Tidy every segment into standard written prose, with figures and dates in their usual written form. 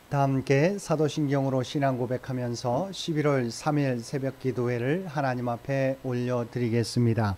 다 함께 사도신경으로 신앙 고백하면서 11월 3일 새벽 기도회를 하나님 앞에 올려드리겠습니다.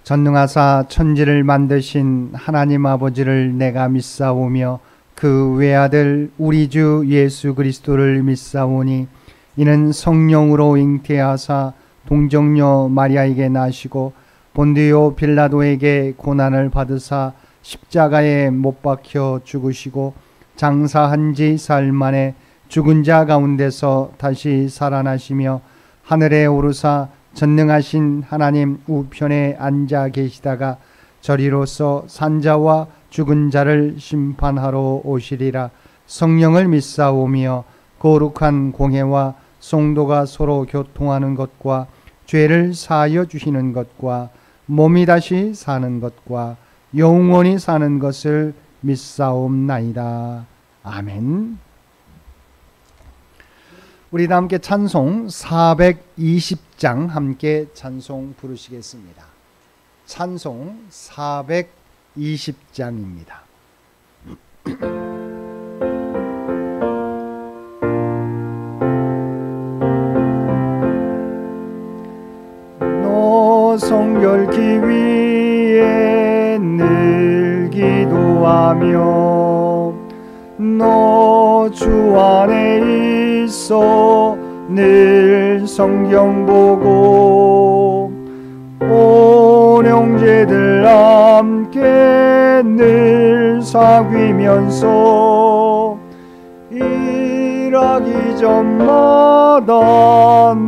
전능하사 천지를 만드신 하나님 아버지를 내가 믿사오며 그 외아들 우리 주 예수 그리스도를 믿사오니 이는 성령으로 잉태하사 동정녀 마리아에게 나시고 본디오 빌라도에게 고난을 받으사 십자가에 못 박혀 죽으시고 장사한 지 사흘 만에 죽은 자 가운데서 다시 살아나시며 하늘에 오르사 전능하신 하나님 우편에 앉아 계시다가 저리로서 산자와 죽은 자를 심판하러 오시리라. 성령을 믿사오며 거룩한 공회와 성도가 서로 교통하는 것과 죄를 사하여 주시는 것과 몸이 다시 사는 것과 영원히 사는 것을 믿사옵나이다. 아멘. 우리 다 함께 찬송 420장 함께 찬송 부르시겠습니다. 찬송 420장입니다. 너 성결케 위해 늘 기도하며 너 주 안에 있어 늘 성경 보고 온 형제들 함께 늘 사귀면서 일하기 전마다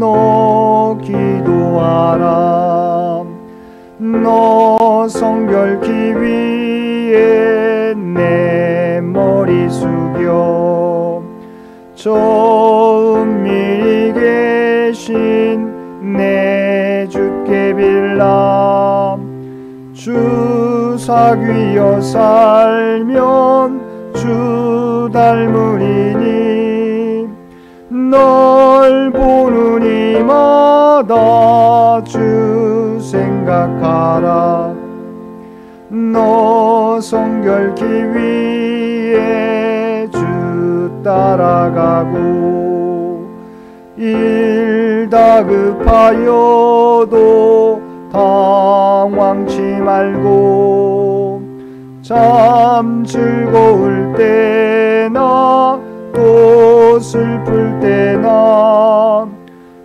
너 기도하라. 너 성결케 위해 내 머리 숙여 저 은밀히 계신 내 주께 빌라. 주 사귀어 살면 주 닮으리니 널 보는 이마다 주 생각하라. 너 성결케 위해 주 따라가고 일 다급하여도 당황치 말고 참 즐거울 때나 또 슬플 때나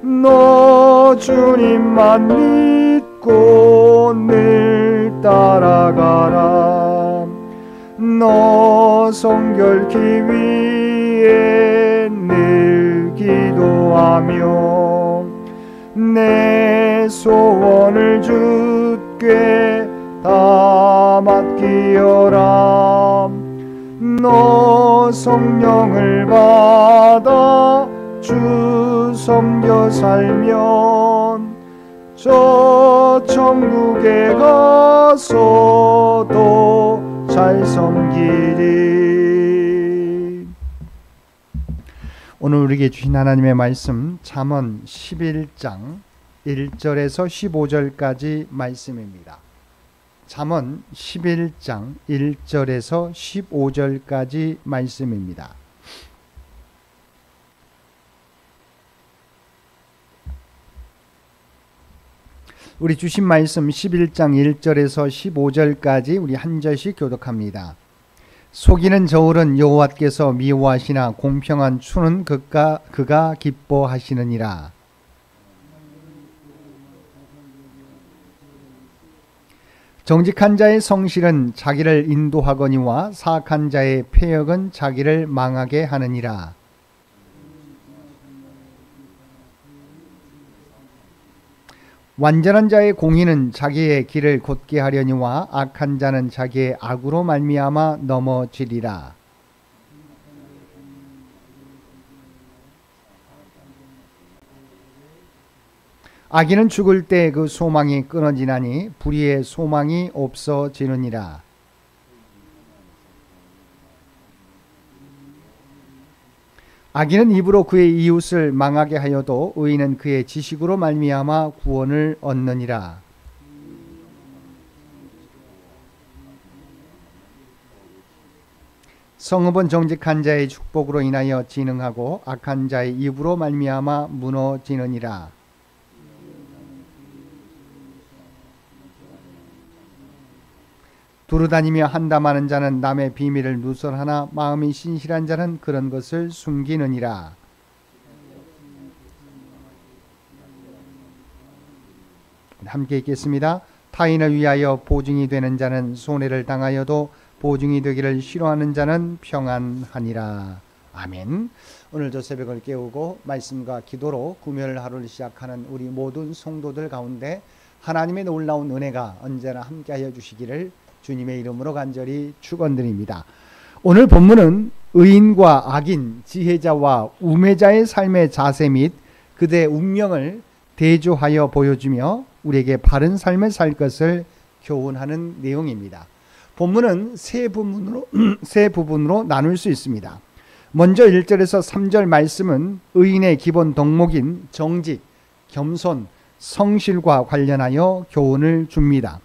너 주님만 믿고 늘 따라가라. 너 성결케 위해 늘 기도하며 내 소원을 주께 다 맡기어라. 너 성령을 받아 주 섬겨 살면 저 천국에 가서도 잘 섬기리. 오늘 우리에게 주신 하나님의 말씀 잠언 11장 1절에서 15절까지 말씀입니다. 잠언 11장 1절에서 15절까지 말씀입니다. 우리 주신 말씀 11장 1절에서 15절까지 우리 한 절씩 교독합니다. 속이는 저울은 여호와께서 미워하시나 공평한 추는 그가 기뻐하시느니라. 정직한 자의 성실은 자기를 인도하거니와 사악한 자의 패역은 자기를 망하게 하느니라. 완전한 자의 공의는 자기의 길을 곧게 하려니와 악한 자는 자기의 악으로 말미암아 넘어지리라. 악인은 죽을 때 그 소망이 끊어지나니 불의의 소망이 없어지느니라. 악인은 입으로 그의 이웃을 망하게 하여도 의인은 그의 지식으로 말미암아 구원을 얻느니라. 성읍은 정직한 자의 축복으로 인하여 진흥하고 악한 자의 입으로 말미암아 무너지느니라. 두루다니며 한담하는 자는 남의 비밀을 누설하나 마음이 신실한 자는 그런 것을 숨기느니라. 함께 읽겠습니다. 타인을 위하여 보증이 되는 자는 손해를 당하여도 보증이 되기를 싫어하는 자는 평안하니라. 아멘. 오늘도 새벽을 깨우고 말씀과 기도로 구별 하루를 시작하는 우리 모든 성도들 가운데 하나님의 놀라운 은혜가 언제나 함께하여 주시기를 주님의 이름으로 간절히 축원드립니다. 오늘 본문은 의인과 악인, 지혜자와 우매자의 삶의 자세 및 그들의 운명을 대조하여 보여주며 우리에게 바른 삶을 살 것을 교훈하는 내용입니다. 본문은 세 부분으로 나눌 수 있습니다. 먼저 1절에서 3절 말씀은 의인의 기본 덕목인 정직, 겸손, 성실과 관련하여 교훈을 줍니다.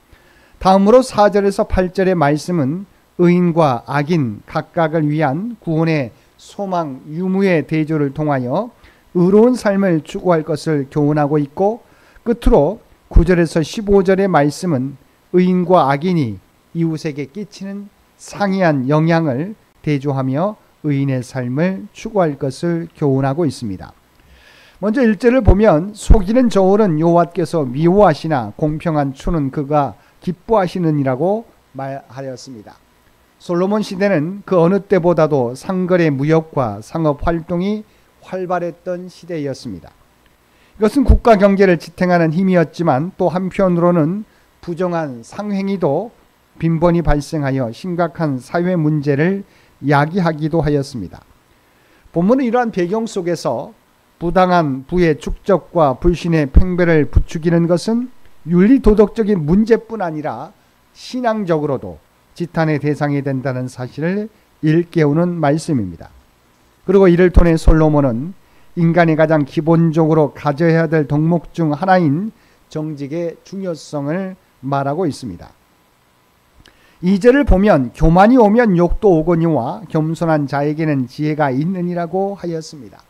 다음으로 4절에서 8절의 말씀은 의인과 악인 각각을 위한 구원의 소망, 유무의 대조를 통하여 의로운 삶을 추구할 것을 교훈하고 있고, 끝으로 9절에서 15절의 말씀은 의인과 악인이 이웃에게 끼치는 상이한 영향을 대조하며 의인의 삶을 추구할 것을 교훈하고 있습니다. 먼저 1절을 보면 속이는 저울은 여호와께서 미워하시나 공평한 추는 그가 기뻐하시느니라고 말하였습니다. 솔로몬 시대는 그 어느 때보다도 상거래 무역과 상업 활동이 활발했던 시대였습니다. 이것은 국가 경제를 지탱하는 힘이었지만 또 한편으로는 부정한 상행위도 빈번히 발생하여 심각한 사회 문제를 야기하기도 하였습니다. 본문은 이러한 배경 속에서 부당한 부의 축적과 불신의 팽배를 부추기는 것은 윤리도덕적인 문제뿐 아니라 신앙적으로도 지탄의 대상이 된다는 사실을 일깨우는 말씀입니다. 그리고 이를 통해 솔로몬은 인간이 가장 기본적으로 가져야 될 덕목 중 하나인 정직의 중요성을 말하고 있습니다. 2절을 보면 교만이 오면 욕도 오거니와 겸손한 자에게는 지혜가 있느니라고 하였습니다.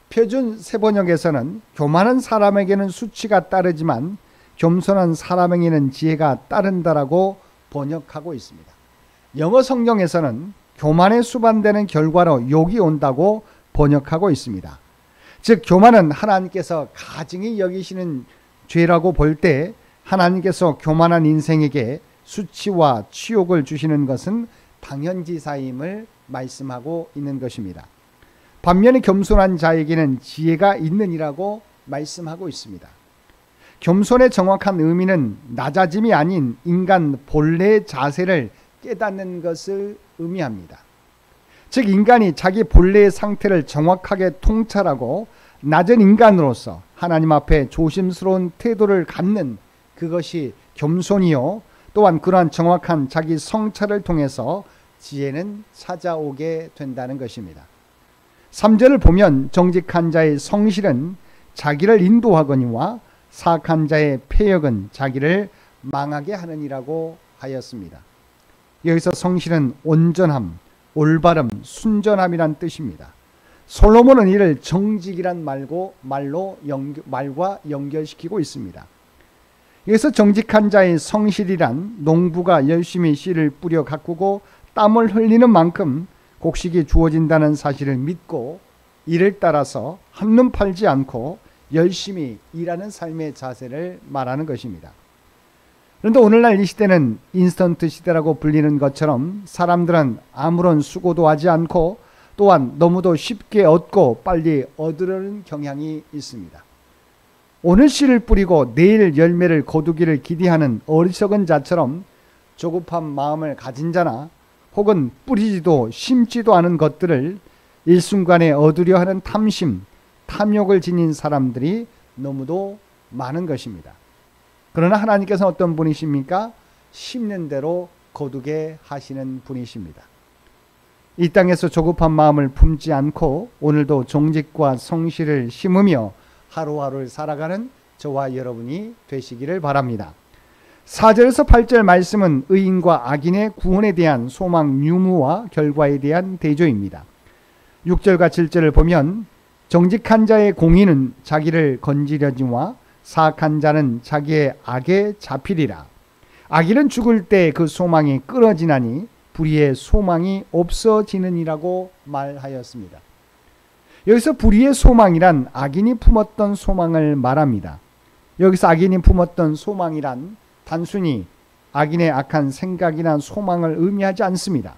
표준 세번역에서는 교만한 사람에게는 수치가 따르지만 겸손한 사람에게는 지혜가 따른다라고 번역하고 있습니다. 영어 성경에서는 교만에 수반되는 결과로 욕이 온다고 번역하고 있습니다. 즉 교만은 하나님께서 가증히 여기시는 죄라고 볼 때 하나님께서 교만한 인생에게 수치와 치욕을 주시는 것은 당연지사임을 말씀하고 있는 것입니다. 반면에 겸손한 자에게는 지혜가 있느니라고 말씀하고 있습니다. 겸손의 정확한 의미는 낮아짐이 아닌 인간 본래의 자세를 깨닫는 것을 의미합니다. 즉 인간이 자기 본래의 상태를 정확하게 통찰하고 낮은 인간으로서 하나님 앞에 조심스러운 태도를 갖는 그것이 겸손이요, 또한 그러한 정확한 자기 성찰을 통해서 지혜는 찾아오게 된다는 것입니다. 3절을 보면 정직한 자의 성실은 자기를 인도하거니와 사악한 자의 패역은 자기를 망하게 하느니라고 하였습니다. 여기서 성실은 온전함, 올바름, 순전함이란 뜻입니다. 솔로몬은 이를 정직이란 말과 연결시키고 있습니다. 여기서 정직한 자의 성실이란 농부가 열심히 씨를 뿌려 가꾸고 땀을 흘리는 만큼 곡식이 주어진다는 사실을 믿고 이를 따라서 한눈 팔지 않고 열심히 일하는 삶의 자세를 말하는 것입니다. 그런데 오늘날 이 시대는 인스턴트 시대라고 불리는 것처럼 사람들은 아무런 수고도 하지 않고 또한 너무도 쉽게 얻고 빨리 얻으려는 경향이 있습니다. 오늘 씨를 뿌리고 내일 열매를 거두기를 기대하는 어리석은 자처럼 조급한 마음을 가진 자나 혹은 뿌리지도 심지도 않은 것들을 일순간에 얻으려 하는 탐심, 탐욕을 지닌 사람들이 너무도 많은 것입니다. 그러나 하나님께서는 어떤 분이십니까? 심는 대로 거두게 하시는 분이십니다. 이 땅에서 조급한 마음을 품지 않고 오늘도 정직과 성실을 심으며 하루하루를 살아가는 저와 여러분이 되시기를 바랍니다. 4절에서 8절 말씀은 의인과 악인의 구원에 대한 소망 유무와 결과에 대한 대조입니다. 6절과 7절을 보면 정직한 자의 공의는 자기를 건지려니와 사악한 자는 자기의 악에 잡히리라. 악인은 죽을 때 그 소망이 끊어지나니 불의의 소망이 없어지느니라고 말하였습니다. 여기서 불의의 소망이란 악인이 품었던 소망을 말합니다. 여기서 악인이 품었던 소망이란 단순히 악인의 악한 생각이나 소망을 의미하지 않습니다.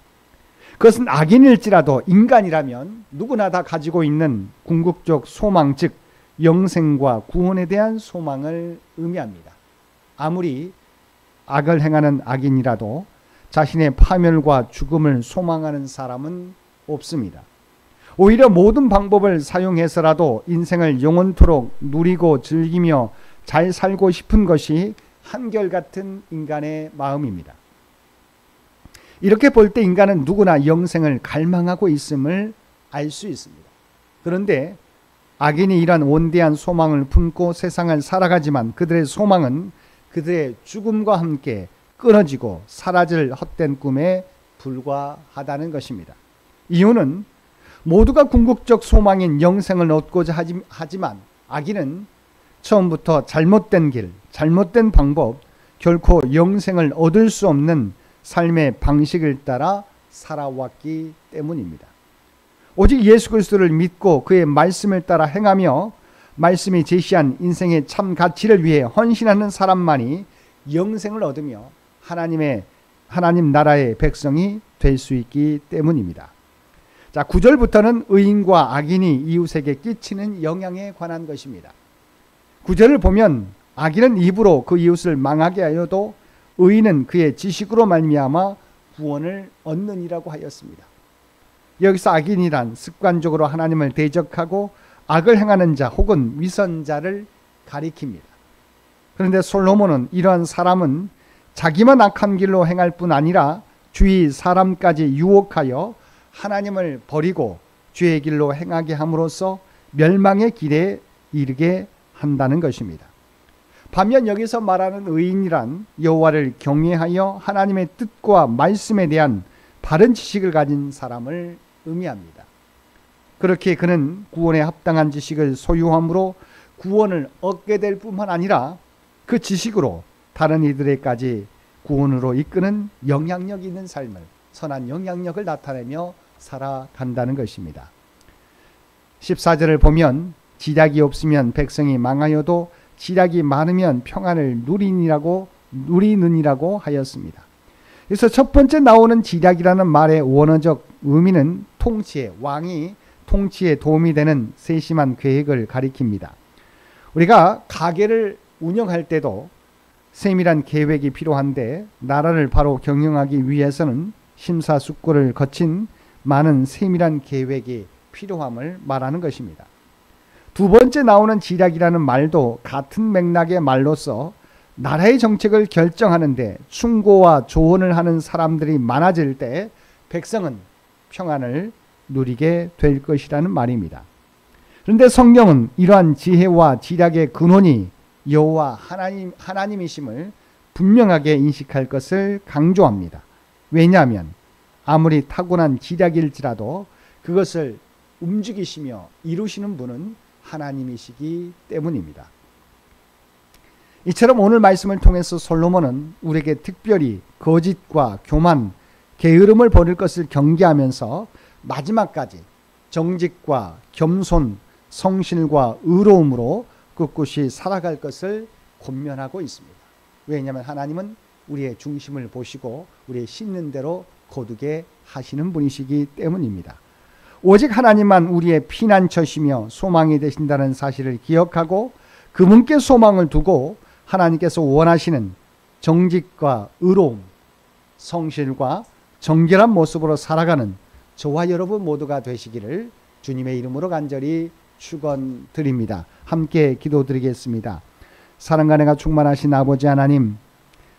그것은 악인일지라도 인간이라면 누구나 다 가지고 있는 궁극적 소망, 즉 영생과 구원에 대한 소망을 의미합니다. 아무리 악을 행하는 악인이라도 자신의 파멸과 죽음을 소망하는 사람은 없습니다. 오히려 모든 방법을 사용해서라도 인생을 영원토록 누리고 즐기며 잘 살고 싶은 것이 한결같은 인간의 마음입니다. 이렇게 볼 때 인간은 누구나 영생을 갈망하고 있음을 알 수 있습니다. 그런데 악인이 이런 원대한 소망을 품고 세상을 살아가지만 그들의 소망은 그들의 죽음과 함께 끊어지고 사라질 헛된 꿈에 불과하다는 것입니다. 이유는 모두가 궁극적 소망인 영생을 얻고자 하지만 악인은 처음부터 잘못된 길, 잘못된 방법, 결코 영생을 얻을 수 없는 삶의 방식을 따라 살아왔기 때문입니다. 오직 예수 그리스도를 믿고 그의 말씀을 따라 행하며 말씀이 제시한 인생의 참 가치를 위해 헌신하는 사람만이 영생을 얻으며 하나님 나라의 백성이 될 수 있기 때문입니다. 자, 9절부터는 의인과 악인이 이웃에게 끼치는 영향에 관한 것입니다. 9절을 보면 악인은 입으로 그 이웃을 망하게 하여도 의인은 그의 지식으로 말미암아 구원을 얻느니라고 하였습니다. 여기서 악인이란 습관적으로 하나님을 대적하고 악을 행하는 자 혹은 위선자를 가리킵니다. 그런데 솔로몬은 이러한 사람은 자기만 악한 길로 행할 뿐 아니라 주위 사람까지 유혹하여 하나님을 버리고 죄의 길로 행하게 함으로써 멸망의 길에 이르게 한다는 것입니다. 반면 여기서 말하는 의인이란 여호와를 경외하여 하나님의 뜻과 말씀에 대한 바른 지식을 가진 사람을 의미합니다. 그렇게 그는 구원에 합당한 지식을 소유함으로 구원을 얻게 될 뿐만 아니라 그 지식으로 다른 이들에까지 구원으로 이끄는 영향력 있는 삶을, 선한 영향력을 나타내며 살아간다는 것입니다. 14절을 보면 지략이 없으면 백성이 망하여도 지략이 많으면 평안을 누리느니라고 하였습니다. 그래서 첫 번째 나오는 지략이라는 말의 원어적 의미는 왕이 통치에 도움이 되는 세심한 계획을 가리킵니다. 우리가 가게를 운영할 때도 세밀한 계획이 필요한데 나라를 바로 경영하기 위해서는 심사숙고를 거친 많은 세밀한 계획이 필요함을 말하는 것입니다. 두 번째 나오는 지략이라는 말도 같은 맥락의 말로서 나라의 정책을 결정하는데 충고와 조언을 하는 사람들이 많아질 때 백성은 평안을 누리게 될 것이라는 말입니다. 그런데 성경은 이러한 지혜와 지략의 근원이 여호와 하나님이심을 분명하게 인식할 것을 강조합니다. 왜냐하면 아무리 타고난 지략일지라도 그것을 움직이시며 이루시는 분은 하나님이시기 때문입니다. 이처럼 오늘 말씀을 통해서 솔로몬은 우리에게 특별히 거짓과 교만, 게으름을 버릴 것을 경계하면서 마지막까지 정직과 겸손, 성실과 의로움으로 꿋꿋이 살아갈 것을 권면하고 있습니다. 왜냐하면 하나님은 우리의 중심을 보시고 우리의 심는 대로 거두게 하시는 분이시기 때문입니다. 오직 하나님만 우리의 피난처시며 소망이 되신다는 사실을 기억하고 그분께 소망을 두고 하나님께서 원하시는 정직과 의로움, 성실과 정결한 모습으로 살아가는 저와 여러분 모두가 되시기를 주님의 이름으로 간절히 축원드립니다. 함께 기도드리겠습니다. 사랑과 은혜가 충만하신 아버지 하나님,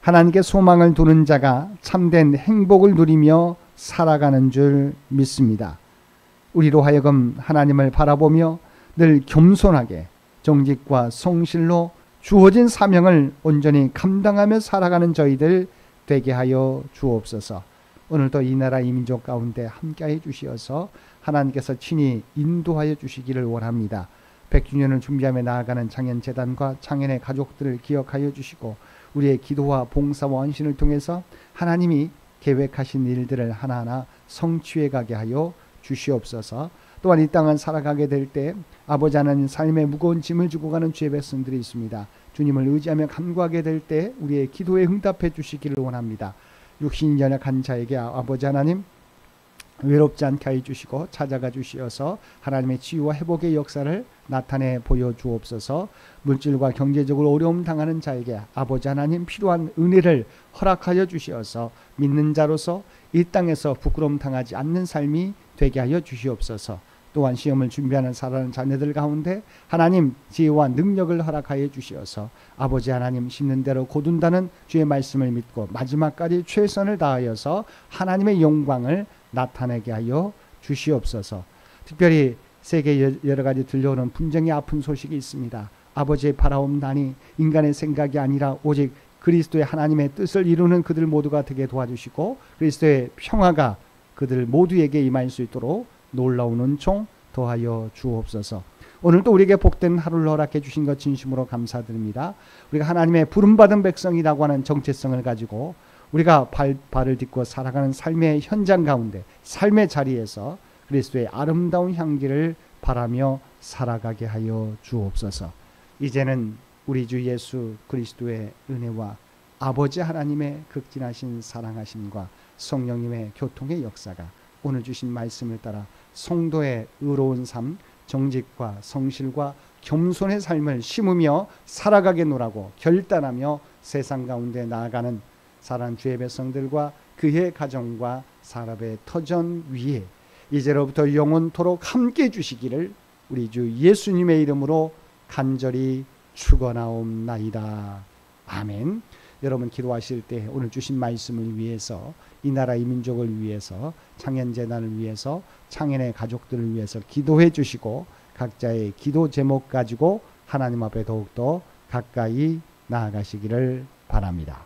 하나님께 소망을 두는 자가 참된 행복을 누리며 살아가는 줄 믿습니다. 우리로 하여금 하나님을 바라보며 늘 겸손하게 정직과 성실로 주어진 사명을 온전히 감당하며 살아가는 저희들 되게 하여 주옵소서. 오늘도 이 나라 이 민족 가운데 함께해 주시어서 하나님께서 친히 인도하여 주시기를 원합니다. 100주년을 준비하며 나아가는 창현재단과 창현의 가족들을 기억하여 주시고 우리의 기도와 봉사와 헌신을 통해서 하나님이 계획하신 일들을 하나하나 성취해 가게 하여 주시옵소서. 또한 이 땅을 살아가게 될 때 아버지 하나님 삶의 무거운 짐을 지고 가는 주의 백성들이 있습니다. 주님을 의지하며 간구하게 될 때 우리의 기도에 응답해 주시기를 원합니다. 육신이 연약한 자에게 아버지 하나님 외롭지 않게 해주시고 찾아가 주시어서 하나님의 치유와 회복의 역사를 나타내 보여주옵소서. 물질과 경제적으로 어려움 당하는 자에게 아버지 하나님 필요한 은혜를 허락하여 주시어서 믿는 자로서 이 땅에서 부끄러움 당하지 않는 삶이 되게 하여 주시옵소서. 또한 시험을 준비하는 살아가는 자녀들 가운데 하나님 지혜와 능력을 허락하여 주시어서 아버지 하나님 심는 대로 거둔다는 주의 말씀을 믿고 마지막까지 최선을 다하여서 하나님의 영광을 나타내게 하여 주시옵소서. 특별히 세계 여러 가지 들려오는 분쟁이 아픈 소식이 있습니다. 아버지의 바라옵나니 인간의 생각이 아니라 오직 그리스도의 하나님의 뜻을 이루는 그들 모두가 되게 도와주시고 그리스도의 평화가 그들 모두에게 임할 수 있도록 놀라운 은총 더하여 주옵소서. 오늘도 우리에게 복된 하루를 허락해 주신 것 진심으로 감사드립니다. 우리가 하나님의 부름받은 백성이라고 하는 정체성을 가지고 우리가 발을 딛고 살아가는 삶의 현장 가운데 삶의 자리에서 그리스도의 아름다운 향기를 바라며 살아가게 하여 주옵소서. 이제는 우리 주 예수 그리스도의 은혜와 아버지 하나님의 극진하신 사랑하심과 성령님의 교통의 역사가 오늘 주신 말씀을 따라 성도의 의로운 삶, 정직과 성실과 겸손의 삶을 심으며 살아가겠노라고 결단하며 세상 가운데 나아가는 사랑하는 주의 백성들과 그의 가정과 산업의 터전 위에 이제로부터 영원토록 함께 주시기를 우리 주 예수님의 이름으로 간절히 축원하옵나이다. 아멘. 여러분 기도하실 때 오늘 주신 말씀을 위해서 이 나라 이 민족을 위해서 창현재단을 위해서 창현의 가족들을 위해서 기도해 주시고 각자의 기도 제목 가지고 하나님 앞에 더욱더 가까이 나아가시기를 바랍니다.